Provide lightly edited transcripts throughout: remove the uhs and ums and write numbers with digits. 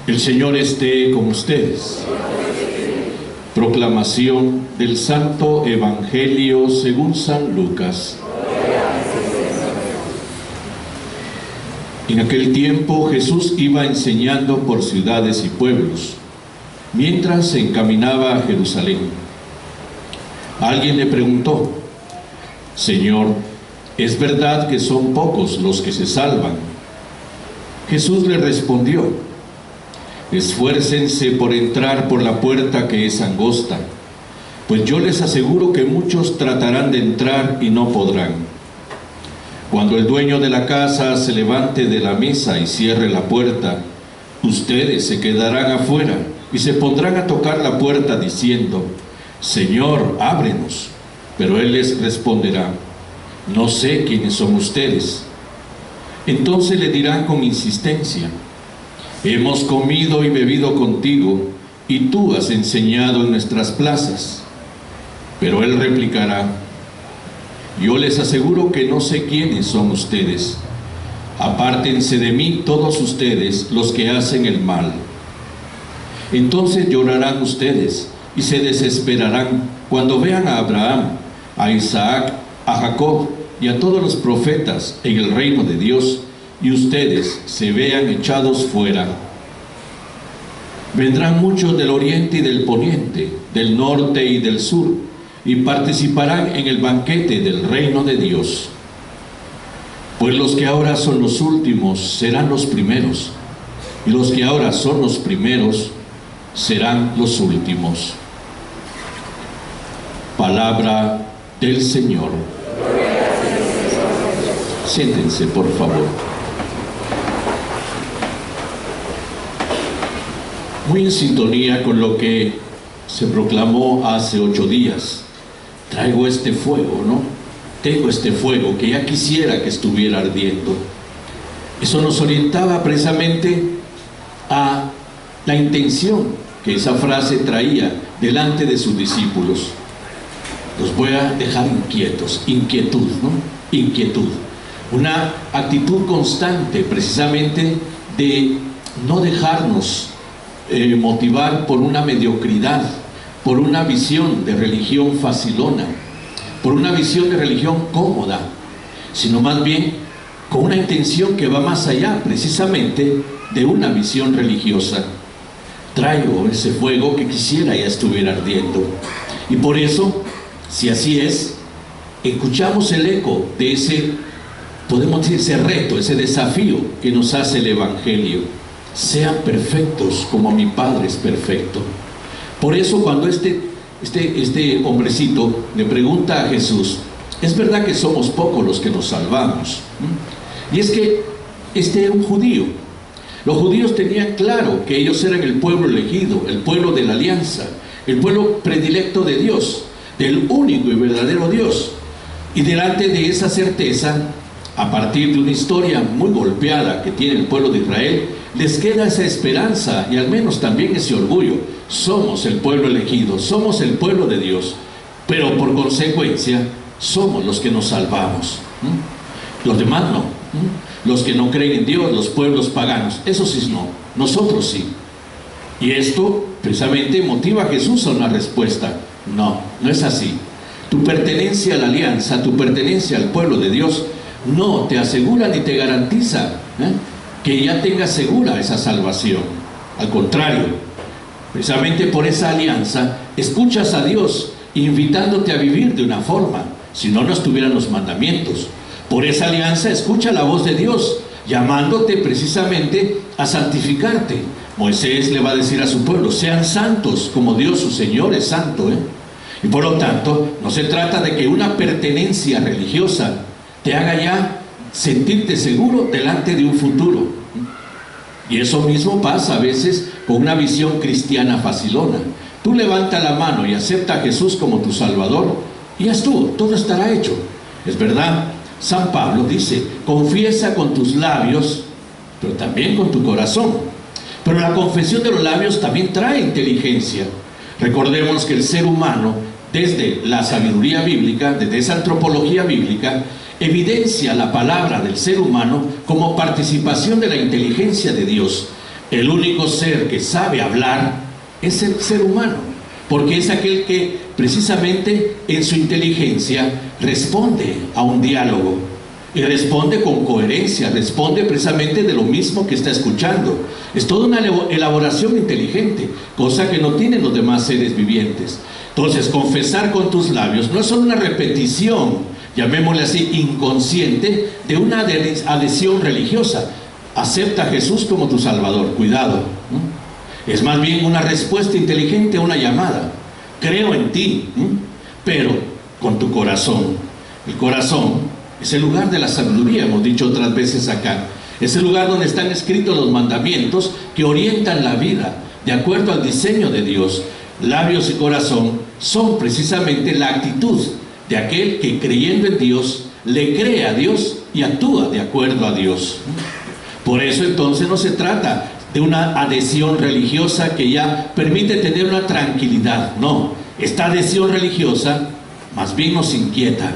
El Señor esté con ustedes. Proclamación del Santo Evangelio según San Lucas. En aquel tiempo Jesús iba enseñando por ciudades y pueblos, mientras se encaminaba a Jerusalén. Alguien le preguntó: Señor, ¿es verdad que son pocos los que se salvan? Jesús le respondió: esfuércense por entrar por la puerta que es angosta, pues yo les aseguro que muchos tratarán de entrar y no podrán. Cuando el dueño de la casa se levante de la mesa y cierre la puerta, ustedes se quedarán afuera y se pondrán a tocar la puerta diciendo: Señor, ábrenos. Pero él les responderá: no sé quiénes son ustedes. Entonces le dirán con insistencia: hemos comido y bebido contigo, y tú has enseñado en nuestras plazas. Pero él replicará: yo les aseguro que no sé quiénes son ustedes. Apártense de mí todos ustedes los que hacen el mal. Entonces llorarán ustedes y se desesperarán cuando vean a Abraham, a Isaac, a Jacob y a todos los profetas en el reino de Dios, y ustedes se vean echados fuera. Vendrán muchos del oriente y del poniente, del norte y del sur, y participarán en el banquete del reino de Dios. Pues los que ahora son los últimos serán los primeros, y los que ahora son los primeros serán los últimos. Palabra del Señor. Siéntense, por favor. Muy en sintonía con lo que se proclamó hace 8 días. Traigo este fuego, ¿no? Tengo este fuego que ya quisiera que estuviera ardiendo. Eso nos orientaba precisamente a la intención que esa frase traía delante de sus discípulos. Los voy a dejar inquietos, inquietud, ¿no? Inquietud. Una actitud constante precisamente de no dejarnos motivar por una mediocridad, por una visión de religión facilona, por una visión de religión cómoda, sino más bien con una intención que va más allá precisamente de una visión religiosa. Traigo ese fuego que quisiera ya estuviera ardiendo. Y por eso, si así es, escuchamos el eco de ese, podemos decir, ese reto, ese desafío que nos hace el Evangelio. Sean perfectos como mi Padre es perfecto. Por eso cuando este hombrecito le pregunta a Jesús: ¿es verdad que somos pocos los que nos salvamos? Y es que este era un judío. Los judíos tenían claro que ellos eran el pueblo elegido, el pueblo de la alianza, el pueblo predilecto de Dios, del único y verdadero Dios. Y delante de esa certeza, a partir de una historia muy golpeada que tiene el pueblo de Israel, les queda esa esperanza y al menos también ese orgullo. Somos el pueblo elegido, somos el pueblo de Dios, pero por consecuencia somos los que nos salvamos. Los demás no. Los que no creen en Dios, los pueblos paganos, eso sí no, nosotros sí. Y esto precisamente motiva a Jesús a una respuesta: no, no es así. Tu pertenencia a la alianza, tu pertenencia al pueblo de Dios no te asegura ni te garantiza que ya tengas segura esa salvación. Al contrario, precisamente por esa alianza escuchas a Dios invitándote a vivir de una forma, si no, no estuvieran los mandamientos. Por esa alianza escucha la voz de Dios llamándote precisamente a santificarte. Moisés le va a decir a su pueblo: sean santos como Dios su Señor es santo. Y por lo tanto no se trata de que una pertenencia religiosa te haga ya sentirte seguro delante de un futuro. Y eso mismo pasa a veces con una visión cristiana facilona. Tú levanta la mano y acepta a Jesús como tu Salvador y ya estuvo, todo estará hecho. Es verdad, San Pablo dice: confiesa con tus labios, pero también con tu corazón. Pero la confesión de los labios también trae inteligencia. Recordemos que el ser humano, desde la sabiduría bíblica, desde esa antropología bíblica, evidencia la palabra del ser humano como participación de la inteligencia de Dios. El único ser que sabe hablar es el ser humano, porque es aquel que precisamente en su inteligencia responde a un diálogo y responde con coherencia, responde precisamente de lo mismo que está escuchando. Es toda una elaboración inteligente, cosa que no tienen los demás seres vivientes. Entonces, confesar con tus labios no es solo una repetición, llamémosle así, inconsciente, de una adhesión religiosa. Acepta a Jesús como tu Salvador, cuidado, ¿no? Es más bien una respuesta inteligente a una llamada. Creo en ti, pero con tu corazón. El corazón es el lugar de la sabiduría, hemos dicho otras veces acá. Es el lugar donde están escritos los mandamientos que orientan la vida de acuerdo al diseño de Dios. Labios y corazón son precisamente la actitud de aquel que, creyendo en Dios, le cree a Dios y actúa de acuerdo a Dios. Por eso entonces no se trata de una adhesión religiosa que ya permite tener una tranquilidad. No, esta adhesión religiosa más bien nos inquieta.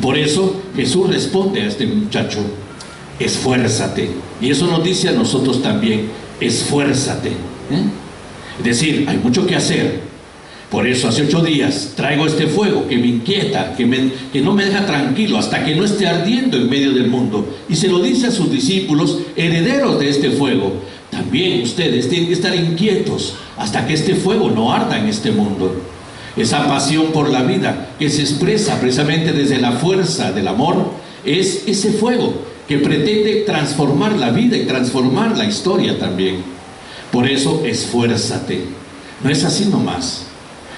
Por eso Jesús responde a este muchacho: esfuérzate. Y eso nos dice a nosotros también: esfuérzate. Es decir, hay mucho que hacer. Por eso hace 8 días traigo este fuego que me inquieta, que no me deja tranquilo hasta que no esté ardiendo en medio del mundo. Y se lo dice a sus discípulos, herederos de este fuego. También ustedes tienen que estar inquietos hasta que este fuego no arda en este mundo. Esa pasión por la vida que se expresa precisamente desde la fuerza del amor es ese fuego que pretende transformar la vida y transformar la historia también. Por eso, esfuérzate. No es así nomás.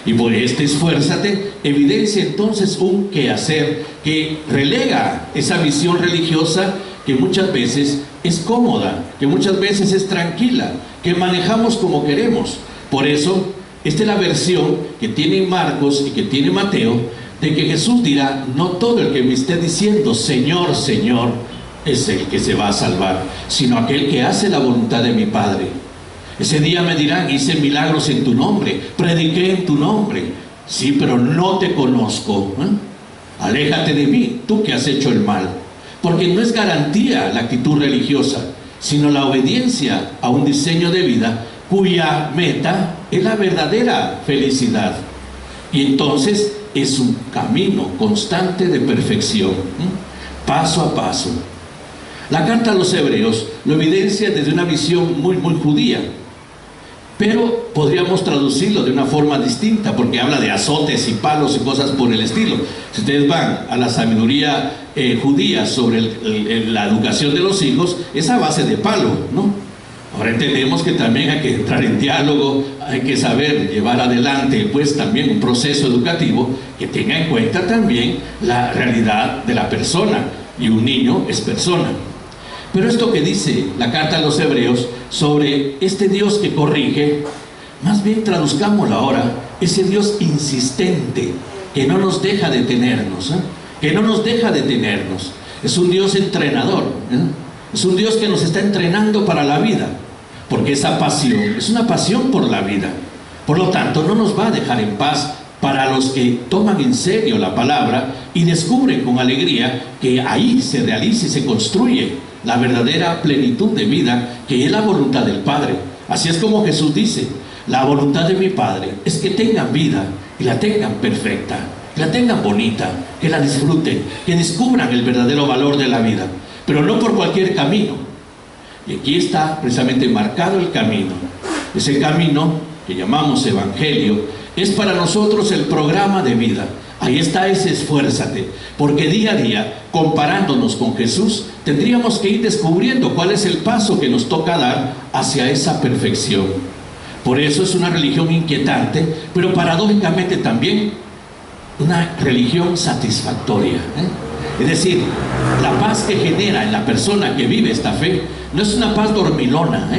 Y por este esfuérzate evidencia entonces un quehacer que relega esa visión religiosa que muchas veces es cómoda, que muchas veces es tranquila, que manejamos como queremos. Por eso, esta es la versión que tiene Marcos y que tiene Mateo, de que Jesús dirá: no todo el que me esté diciendo Señor, Señor, es el que se va a salvar, sino aquel que hace la voluntad de mi Padre. Ese día me dirán: hice milagros en tu nombre, prediqué en tu nombre. Sí, pero no te conozco. Aléjate de mí, tú que has hecho el mal. Porque no es garantía la actitud religiosa, sino la obediencia a un diseño de vida cuya meta es la verdadera felicidad. Y entonces es un camino constante de perfección, paso a paso. La carta a los Hebreos lo evidencia desde una visión muy judía, pero podríamos traducirlo de una forma distinta, porque habla de azotes y palos y cosas por el estilo. Si ustedes van a la sabiduría judía sobre la educación de los hijos, es a base de palo, ¿no? Ahora entendemos que también hay que entrar en diálogo, hay que saber llevar adelante pues también un proceso educativo que tenga en cuenta también la realidad de la persona, y un niño es persona. Pero esto que dice la carta a los Hebreos sobre este Dios que corrige, más bien traduzcámoslo ahora: ese Dios insistente que no nos deja detenernos, que no nos deja detenernos. Es un Dios entrenador, es un Dios que nos está entrenando para la vida, porque esa pasión es una pasión por la vida. Por lo tanto, no nos va a dejar en paz para los que toman en serio la palabra y descubren con alegría que ahí se realiza y se construye la verdadera plenitud de vida, que es la voluntad del Padre. Así es como Jesús dice: la voluntad de mi Padre es que tengan vida y la tengan perfecta, que la tengan bonita, que la disfruten, que descubran el verdadero valor de la vida, pero no por cualquier camino. Y aquí está precisamente marcado el camino. Ese camino que llamamos evangelio es para nosotros el programa de vida. Ahí está ese esfuérzate, porque día a día, comparándonos con Jesús, tendríamos que ir descubriendo cuál es el paso que nos toca dar hacia esa perfección. Por eso es una religión inquietante, pero paradójicamente también una religión satisfactoria, Es decir, la paz que genera en la persona que vive esta fe no es una paz dormilona,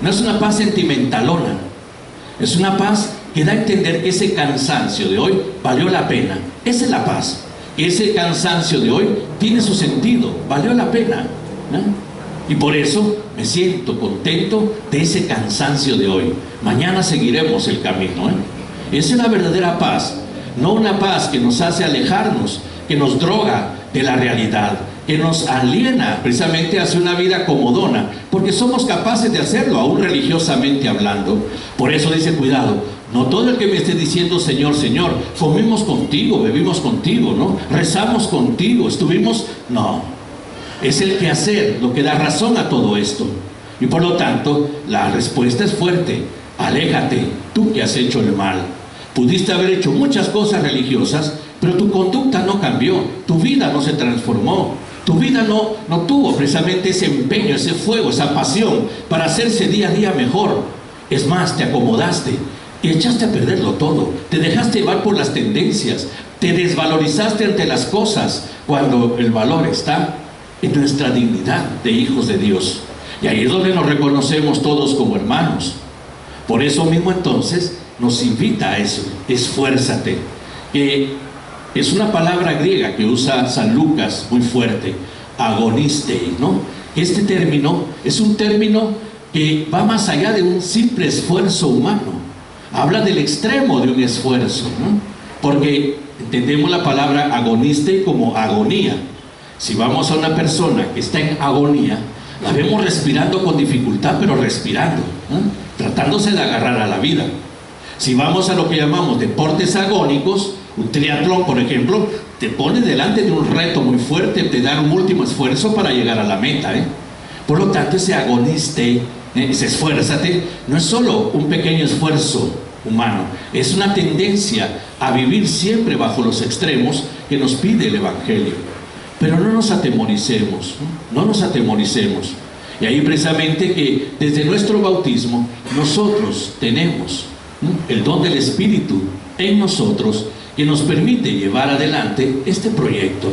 no es una paz sentimentalona, es una paz que da a entender que ese cansancio de hoy valió la pena. Esa es la paz. Ese cansancio de hoy tiene su sentido, valió la pena, y por eso me siento contento de ese cansancio de hoy. Mañana seguiremos el camino, Esa es la verdadera paz, no una paz que nos hace alejarnos, que nos droga de la realidad, que nos aliena precisamente hacia una vida comodona, porque somos capaces de hacerlo, aún religiosamente hablando. Por eso dice, cuidado, no todo el que me esté diciendo Señor, Señor, comimos contigo, bebimos contigo, ¿no? Rezamos contigo, estuvimos... No, es el quehacer lo que da razón a todo esto. Y por lo tanto, la respuesta es fuerte. Aléjate, tú que has hecho el mal. Pudiste haber hecho muchas cosas religiosas, pero tu conducta no cambió, tu vida no se transformó, tu vida no tuvo precisamente ese empeño, ese fuego, esa pasión para hacerse día a día mejor. Es más, te acomodaste y echaste a perderlo todo, te dejaste llevar por las tendencias, te desvalorizaste ante las cosas, cuando el valor está en nuestra dignidad de hijos de Dios. Y ahí es donde nos reconocemos todos como hermanos. Por eso mismo entonces nos invita a eso, esfuérzate, que es una palabra griega que usa San Lucas muy fuerte, agonistei, ¿no? Este término es un término que va más allá de un simple esfuerzo humano, habla del extremo de un esfuerzo, ¿no? Porque entendemos la palabra agonistei como agonía. Si vamos a una persona que está en agonía, la vemos respirando con dificultad, pero respirando, ¿no? Tratándose de agarrar a la vida. Si vamos a lo que llamamos deportes agónicos, un triatlón, por ejemplo, te pone delante de un reto muy fuerte, te da un último esfuerzo para llegar a la meta, ¿eh? Por lo tanto, ese agoniste, ese esfuérzate, no es solo un pequeño esfuerzo humano, es una tendencia a vivir siempre bajo los extremos que nos pide el Evangelio. Pero no nos atemoricemos, no nos atemoricemos. Y ahí precisamente que desde nuestro bautismo nosotros tenemos el don del Espíritu en nosotros, que nos permite llevar adelante este proyecto.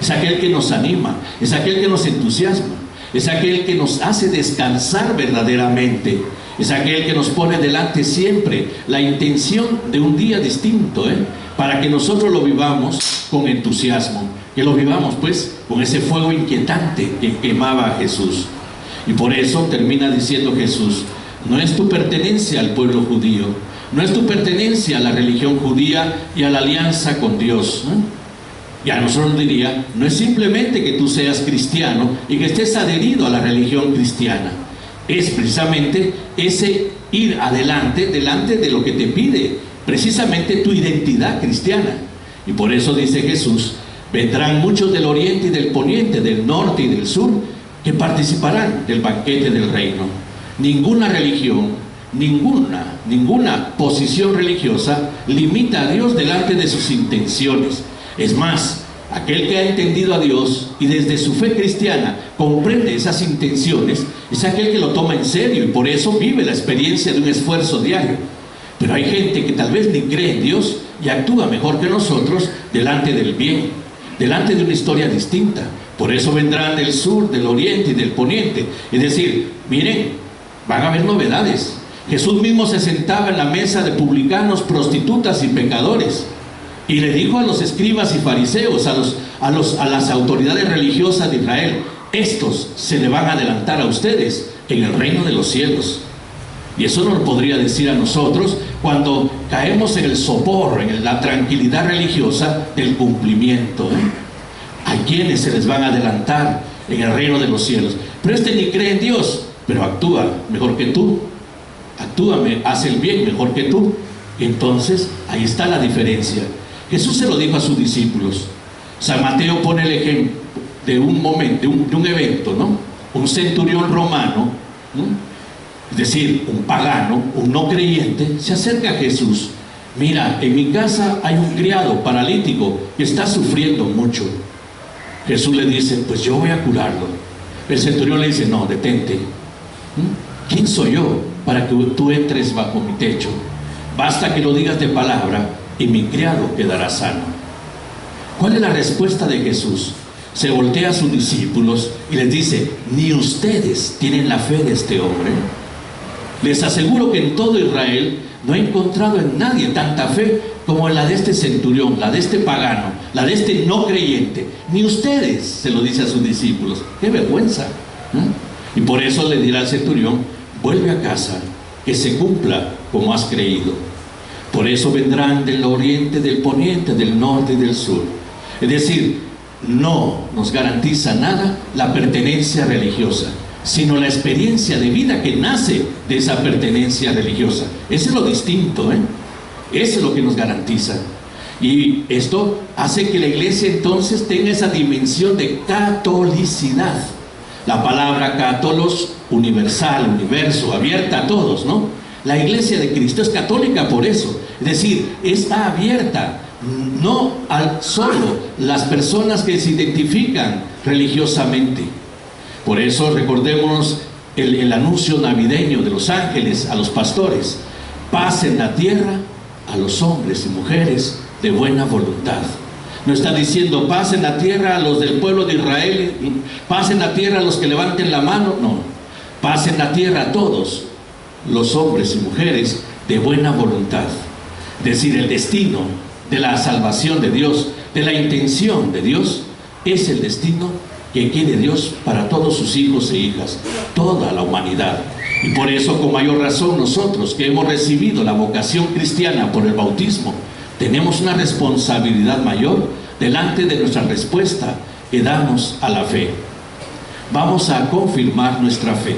Es aquel que nos anima, es aquel que nos entusiasma, es aquel que nos hace descansar verdaderamente, es aquel que nos pone delante siempre la intención de un día distinto, para que nosotros lo vivamos con entusiasmo, que lo vivamos pues con ese fuego inquietante que quemaba a Jesús. Y por eso termina diciendo Jesús, no es tu pertenencia al pueblo judío, no es tu pertenencia a la religión judía y a la alianza con Dios, ¿no? Y a nosotros diría, no es simplemente que tú seas cristiano y que estés adherido a la religión cristiana, es precisamente ese ir adelante, delante de lo que te pide precisamente tu identidad cristiana. Y por eso dice Jesús, vendrán muchos del oriente y del poniente, del norte y del sur, que participarán del banquete del reino. Ninguna religión, ninguna posición religiosa limita a Dios delante de sus intenciones. Es más, aquel que ha entendido a Dios y desde su fe cristiana comprende esas intenciones, es aquel que lo toma en serio y por eso vive la experiencia de un esfuerzo diario. Pero hay gente que tal vez ni cree en Dios y actúa mejor que nosotros delante del bien, delante de una historia distinta. Por eso vendrán del sur, del oriente y del poniente. Es decir, miren, van a haber novedades. Jesús mismo se sentaba en la mesa de publicanos, prostitutas y pecadores. Y le dijo a los escribas y fariseos, a las autoridades religiosas de Israel, estos se le van a adelantar a ustedes en el reino de los cielos. Y eso nos lo podría decir a nosotros cuando caemos en el sopor, en la tranquilidad religiosa del cumplimiento, a quienes se les van a adelantar en el reino de los cielos. Pero este ni cree en Dios, pero actúa mejor que tú, hace el bien mejor que tú. Entonces ahí está la diferencia. Jesús se lo dijo a sus discípulos. San Mateo pone el ejemplo de un momento, de un evento, ¿no? Un centurión romano, ¿no? Es decir, un pagano, un no creyente, se acerca a Jesús. Mira, en mi casa hay un criado paralítico que está sufriendo mucho. Jesús le dice, pues yo voy a curarlo. El centurión le dice, no, detente. ¿Quién soy yo para que tú entres bajo mi techo? Basta que lo digas de palabra y mi criado quedará sano. ¿Cuál es la respuesta de Jesús? Se voltea a sus discípulos y les dice, ni ustedes tienen la fe de este hombre. Les aseguro que en todo Israel no he encontrado en nadie tanta fe como en la de este centurión, la de este pagano, la de este no creyente. Ni ustedes, se lo dice a sus discípulos. ¡Qué vergüenza! Y por eso le dirá al centurión, vuelve a casa, que se cumpla como has creído. Por eso vendrán del oriente, del poniente, del norte y del sur. Es decir, no nos garantiza nada la pertenencia religiosa, sino la experiencia de vida que nace de esa pertenencia religiosa. Ese es lo distinto, Eso es lo que nos garantiza. Y esto hace que la iglesia entonces tenga esa dimensión de catolicidad. La palabra cátolos, universal, universo, abierta a todos, ¿no? La iglesia de Cristo es católica por eso. Es decir, está abierta, no solo las personas que se identifican religiosamente. Por eso recordémonos el anuncio navideño de los ángeles a los pastores: paz en la tierra a los hombres y mujeres de buena voluntad. No está diciendo paz en la tierra a los del pueblo de Israel, paz en la tierra a los que levanten la mano, no. Paz en la tierra a todos los hombres y mujeres de buena voluntad. Es decir, el destino de la salvación de Dios, de la intención de Dios, es el destino que quiere Dios para todos sus hijos e hijas, toda la humanidad. Y por eso, con mayor razón, nosotros que hemos recibido la vocación cristiana por el bautismo, tenemos una responsabilidad mayor delante de nuestra respuesta que damos a la fe. Vamos a confirmar nuestra fe.